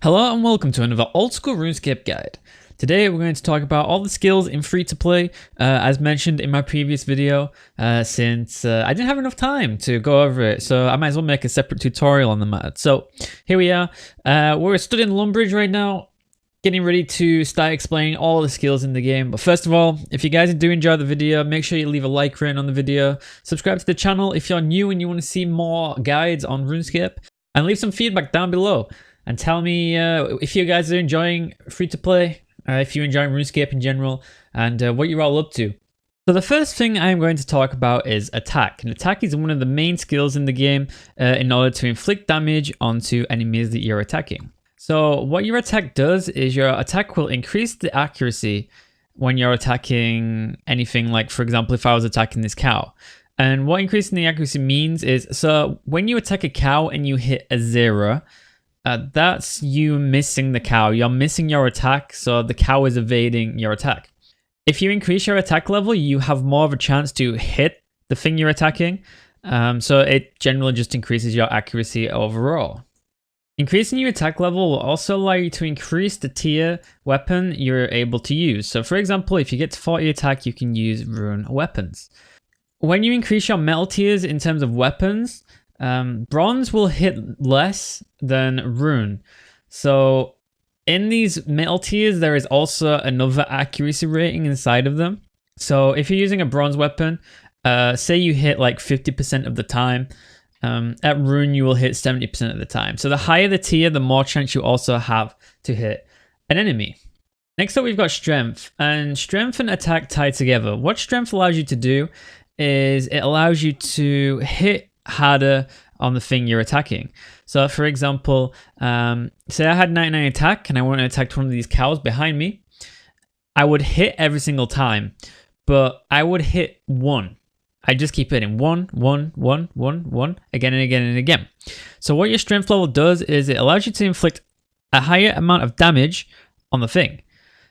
Hello and welcome to another Old School Runescape guide. Today we're going to talk about all the skills in free-to-play, as mentioned in my previous video, since I didn't have enough time to go over it, so I might as well make a separate tutorial on the matter. So here we are, we're studying Lumbridge right now, getting ready to start explaining all the skills in the game. But first of all, if you guys do enjoy the video, make sure you leave a like rating on the video, subscribe to the channel if you're new and you want to see more guides on RuneScape, and leave some feedback down below. And tell me if you guys are enjoying free-to-play, if you're enjoying RuneScape in general, and what you're all up to. So the first thing I'm going to talk about is attack. And attack is one of the main skills in the game in order to inflict damage onto enemies that you're attacking. So what your attack does is your attack will increase the accuracy when you're attacking anything, like, for example, if I was attacking this cow. And what increasing the accuracy means is, so when you attack a cow and you hit a 0, that's you missing the cow. You're missing your attack, so the cow is evading your attack. If you increase your attack level, you have more of a chance to hit the thing you're attacking. So it generally just increases your accuracy overall. Increasing your attack level will also allow you to increase the tier weapon you're able to use. So for example, if you get to 40 attack, you can use rune weapons. When you increase your metal tiers in terms of weapons, bronze will hit less than rune. So in these metal tiers, there is also another accuracy rating inside of them. So if you're using a bronze weapon, say you hit like 50% of the time, at rune you will hit 70% of the time. So the higher the tier, the more chance you also have to hit an enemy. Next up, we've got strength, and strength and attack tied together. What strength allows you to do is it allows you to hit harder on the thing you're attacking. So for example, say I had 99 attack and I want to attack one of these cows behind me. I would hit every single time, but I would hit 1. I just keep hitting 1, 1, 1, 1, 1, again and again and again. So what your strength level does is it allows you to inflict a higher amount of damage on the thing.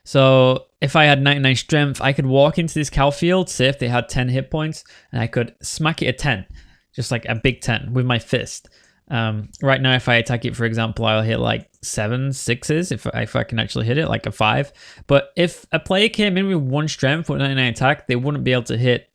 So if I had 99 strength, I could walk into this cow field, say if they had 10 hit points, and I could smack it a 10. Just like a big 10 with my fist. Right now, if I attack it, for example, I'll hit like 7 6s if I can actually hit it, like a 5. But if a player came in with 1 strength with 99 attack, they wouldn't be able to hit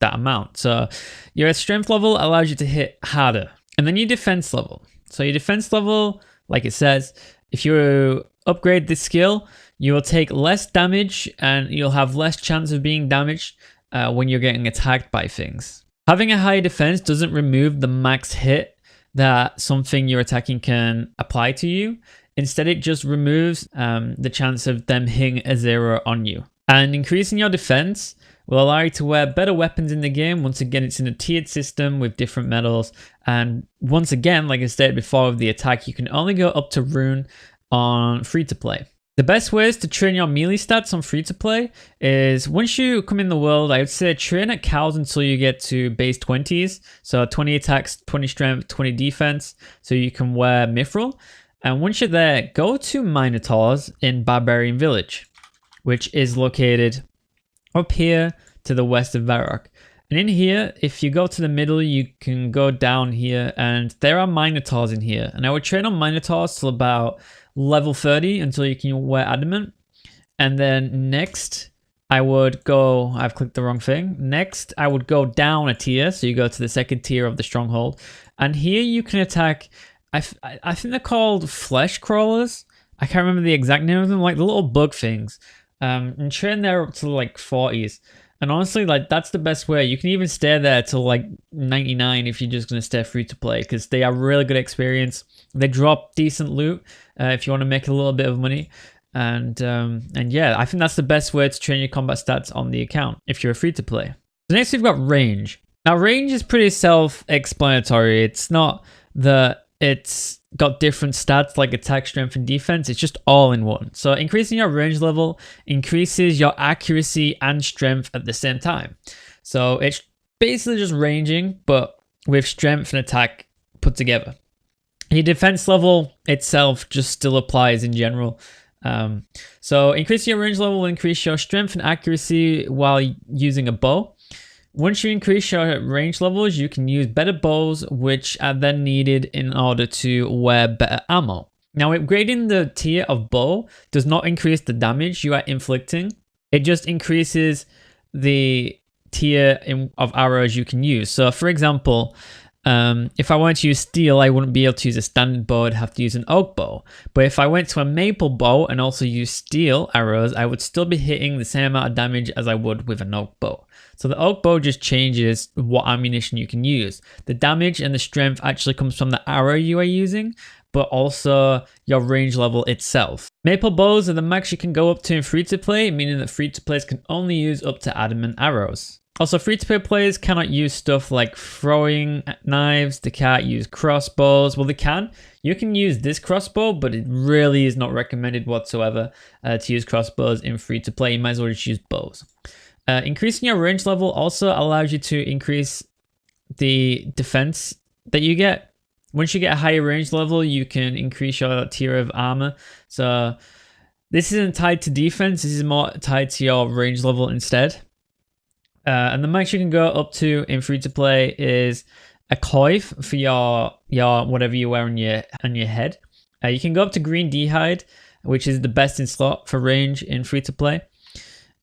that amount. So your strength level allows you to hit harder. And then your defense level. So your defense level, like it says, if you upgrade this skill, you will take less damage and you'll have less chance of being damaged when you're getting attacked by things. Having a higher defense doesn't remove the max hit that something you're attacking can apply to you. Instead, it just removes the chance of them hitting a 0 on you. And increasing your defense will allow you to wear better weapons in the game. Once again, it's in a tiered system with different medals. And once again, like I said before with the attack, you can only go up to rune on free-to-play. The best ways to train your melee stats on free-to-play is once you come in the world, I would say train at cows until you get to base 20s. So 20 attacks, 20 strength, 20 defense, so you can wear mithril. And once you're there, go to Minotaurs in Barbarian Village, which is located up here to the west of Varrock. And in here, if you go to the middle, you can go down here, and there are Minotaurs in here. And I would train on Minotaurs till about level 30 until you can wear adamant. And then next I would go, I've clicked the wrong thing. Next I would go down a tier, so you go to the second tier of the stronghold, and here you can attack, I think they're called flesh crawlers. I can't remember the exact name of them, like the little bug things. And train there up to like 40s. And honestly, like that's the best way. You can even stay there till like 99 if you're just going to stay free to play, because they are really good experience. They drop decent loot if you want to make a little bit of money. And yeah, I think that's the best way to train your combat stats on the account if you're free to play. So next we've got range. Now range is pretty self-explanatory. It's not that it's got different stats like attack, strength, and defense. It's just all in one. So increasing your range level increases your accuracy and strength at the same time. So it's basically just ranging, but with strength and attack put together. Your defense level itself just still applies in general. So increasing your range level will increase your strength and accuracy while using a bow. Once you increase your range levels, you can use better bows, which are then needed in order to wear better ammo. Now, upgrading the tier of bow does not increase the damage you are inflicting. It just increases the tier of arrows you can use. So for example, if I wanted to use steel, I wouldn't be able to use a standard bow. I'd have to use an oak bow. But if I went to a maple bow and also use steel arrows, I would still be hitting the same amount of damage as I would with an oak bow. So the oak bow just changes what ammunition you can use. The damage and the strength actually comes from the arrow you are using, but also your range level itself. Maple bows are the max you can go up to in free-to-play, meaning that free-to-players can only use up to adamant arrows. Also, free-to-play players cannot use stuff like throwing knives, they can't use crossbows. Well, they can. You can use this crossbow, but it really is not recommended whatsoever to use crossbows in free-to-play. You might as well just use bows. Increasing your range level also allows you to increase the defense that you get. Once you get a higher range level, you can increase your tier of armor. So this isn't tied to defense, this is more tied to your range level instead. And the max you can go up to in free to play is a coif for your whatever you wear on your head. You can go up to green d'hide, which is the best in slot for range in free to play.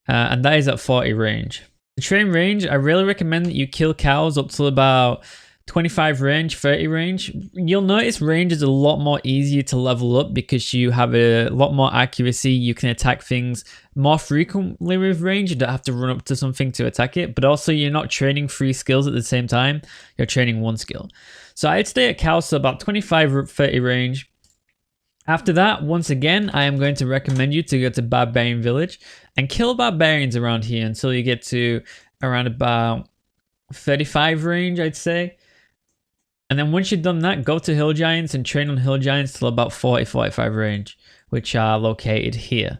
And that is at 40 range. The train range, I really recommend that you kill cows up to about 25 range, 30 range. You'll notice range is a lot more easier to level up because you have a lot more accuracy. You can attack things more frequently with range. You don't have to run up to something to attack it, but also you're not training 3 skills at the same time. You're training 1 skill. So I'd stay at cows, so about 25, 30 range. After that, once again, I am going to recommend you to go to Barbarian Village and kill barbarians around here until you get to around about 35 range, I'd say. And then once you've done that, go to Hill Giants and train on Hill Giants till about 40-45 range, which are located here.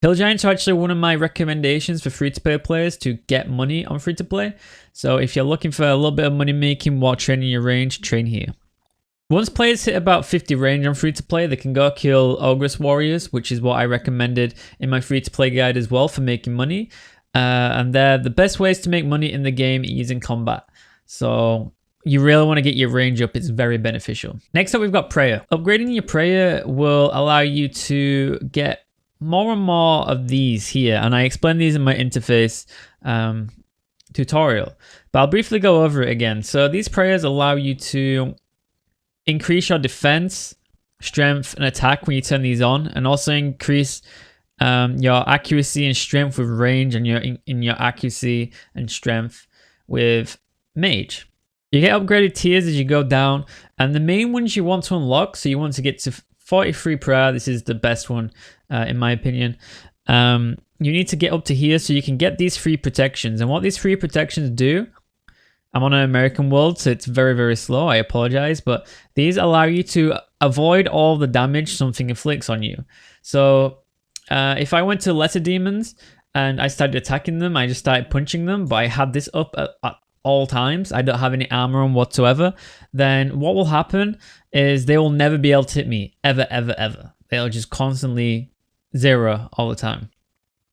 Hill Giants are actually one of my recommendations for free-to-play players to get money on free-to-play. So if you're looking for a little bit of money making while training your range, train here. Once players hit about 50 range on free-to-play, they can go kill Ogress Warriors, which is what I recommended in my free-to-play guide as well for making money. And they're the best ways to make money in the game using combat. So you really want to get your range up. It's very beneficial. Next up, we've got prayer. Upgrading your prayer will allow you to get more and more of these here. And I explain these in my interface tutorial, but I'll briefly go over it again. So these prayers allow you to increase your defense, strength, and attack when you turn these on, and also increase your accuracy and strength with range, and your accuracy and strength with mage. You get upgraded tiers as you go down, and the main ones you want to unlock, so you want to get to 43 prayer. This is the best one in my opinion. You need to get up to here so you can get these free protections, and what these free protections do, I'm on an American world, so it's very, very slow. I apologize, but these allow you to avoid all the damage something inflicts on you. So if I went to lesser demons and I started attacking them, I just started punching them, but I had this up at all times, I don't have any armor on whatsoever, then what will happen is they will never be able to hit me, ever, ever, ever. They'll just constantly zero all the time.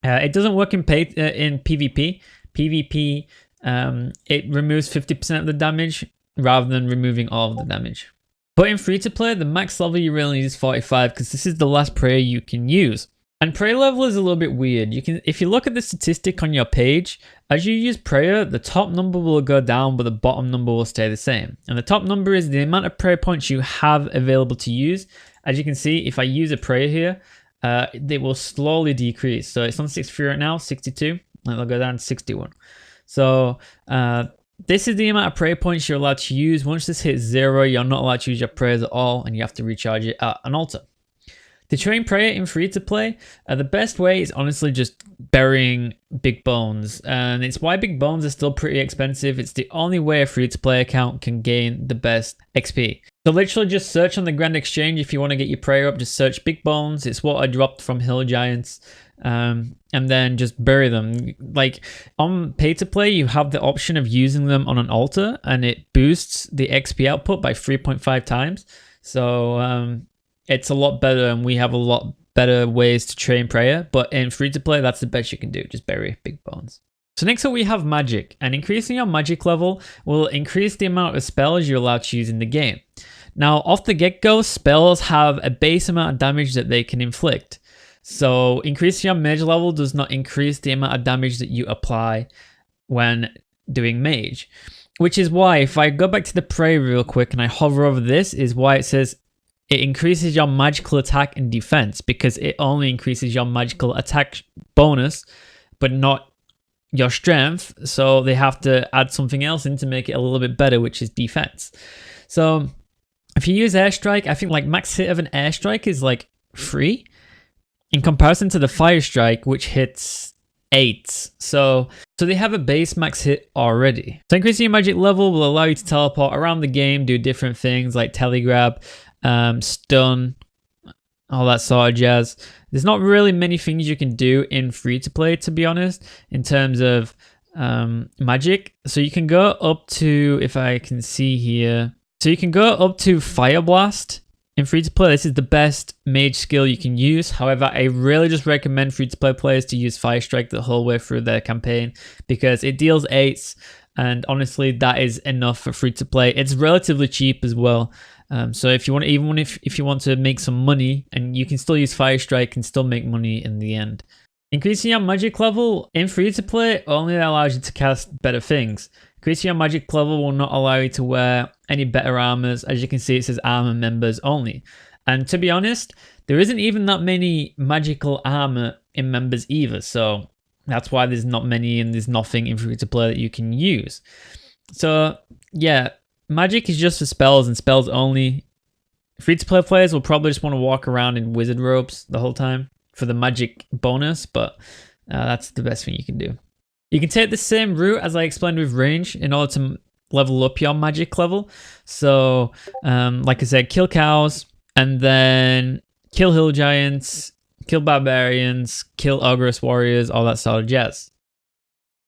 It doesn't work in PvP. PvP, it removes 50% of the damage rather than removing all of the damage. But in free to play, the max level you really need is 45 because this is the last prayer you can use. And prayer level is a little bit weird. If you look at the statistic on your page, as you use prayer, the top number will go down, but the bottom number will stay the same. And the top number is the amount of prayer points you have available to use. As you can see, if I use a prayer here, they will slowly decrease. So it's on 63 right now, 62, and it'll go down to 61. So this is the amount of prayer points you're allowed to use. Once this hits 0, you're not allowed to use your prayers at all, and you have to recharge it at an altar. To train prayer in free to play, the best way is honestly just burying big bones, and it's why big bones are still pretty expensive. It's the only way a free to play account can gain the best XP. So literally just search on the Grand Exchange if you want to get your prayer up. Just search big bones. It's what I dropped from Hill Giants, and then just bury them. Like on pay to play, you have the option of using them on an altar, and it boosts the XP output by 3.5 times. So it's a lot better, and we have a lot better ways to train prayer. But in free to play, that's the best you can do. Just bury big bones. So next up we have magic, and increasing your magic level will increase the amount of spells you're allowed to use in the game. Now off the get-go, spells have a base amount of damage that they can inflict. So increasing your mage level does not increase the amount of damage that you apply when doing mage. Which is why, if I go back to the prey real quick and I hover over this, is why it says it increases your magical attack and defense, because it only increases your magical attack bonus, but not your strength. So they have to add something else in to make it a little bit better, which is defense. So if you use airstrike, I think like max hit of an airstrike is like 3 in comparison to the fire strike, which hits 8. So they have a base max hit already. So increasing your magic level will allow you to teleport around the game, do different things like telegrab, stun, all that sort of jazz. There's not really many things you can do in free to play, to be honest, in terms of magic. So you can go up to, if I can see here, so you can go up to Fire Blast in free to play. This is the best mage skill you can use. However, I really just recommend free to play players to use Fire Strike the whole way through their campaign, because it deals 8s, and honestly that is enough for free to play. It's relatively cheap as well. So if you want, even if you want to make some money, and you can still use Fire Strike and still make money in the end. Increasing your magic level in free to play only allows you to cast better things. Increasing your magic level will not allow you to wear any better armors. As you can see, it says armor members only. And to be honest, there isn't even that many magical armor in members either. So that's why there's not many, and there's nothing in free to play that you can use. So yeah, magic is just for spells and spells only. Free to play players will probably just want to walk around in wizard robes the whole time for the magic bonus, but that's the best thing you can do. You can take the same route as I explained with range in order to level up your magic level. So like I said, kill cows, and then kill hill giants, kill barbarians, kill ogres warriors, all that sort of jazz.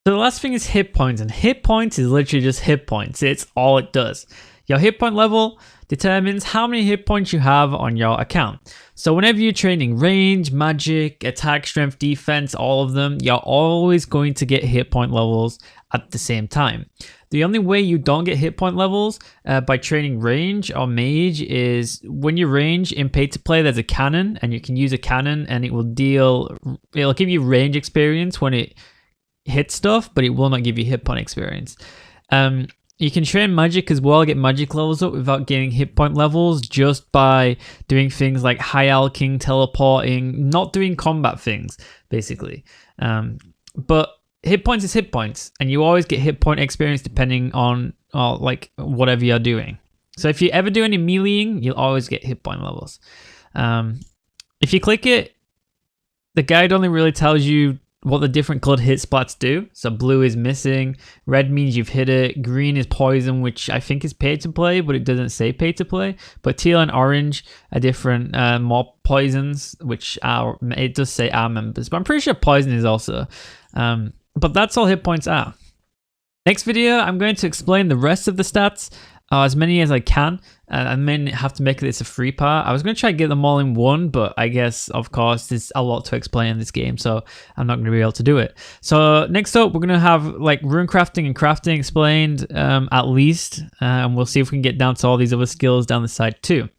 So the last thing is hit points, and hit points is literally just hit points. It's all it does. Your hit point level determines how many hit points you have on your account. So whenever you're training range, magic, attack, strength, defense, all of them, you're always going to get hit point levels at the same time. The only way you don't get hit point levels by training range or mage is when you range in pay to play, there's a cannon, and you can use a cannon and it'll give you range experience when it hits stuff, but it will not give you hit point experience. You can train magic as well, get magic levels up without getting hit point levels, just by doing things like high alching, teleporting, not doing combat things, basically. But hit points is hit points, and you always get hit point experience depending on like whatever you're doing. So if you ever do any meleeing, you'll always get hit point levels. If you click it, the guide only really tells you what the different colored hit splats do. So blue is missing, red means you've hit it, green is poison, which I think is pay to play, but it doesn't say pay to play. But teal and orange are different, more poisons, which it does say are members, but I'm pretty sure poison is also. But that's all hit points are. Next video, I'm going to explain the rest of the stats, as many as I can. I may have to make this a free part. I was going to try to get them all in one, but I guess, of course, there's a lot to explain in this game, so I'm not going to be able to do it. So next up, we're going to have like rune crafting and crafting explained at least, and we'll see if we can get down to all these other skills down the side too.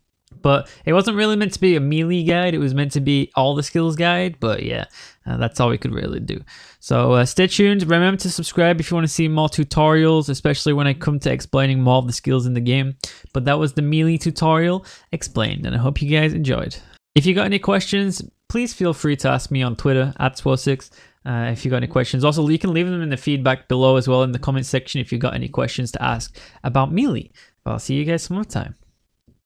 But it wasn't really meant to be a melee guide, it was meant to be all the skills guide, but yeah, that's all we could really do. So stay tuned, remember to subscribe if you want to see more tutorials, especially when I come to explaining more of the skills in the game. But that was the melee tutorial explained, and I hope you guys enjoyed. If you got any questions, please feel free to ask me on Twitter @aswell6 if you got any questions. Also, you can leave them in the feedback below as well in the comment section if you got any questions to ask about melee. But I'll see you guys some more time.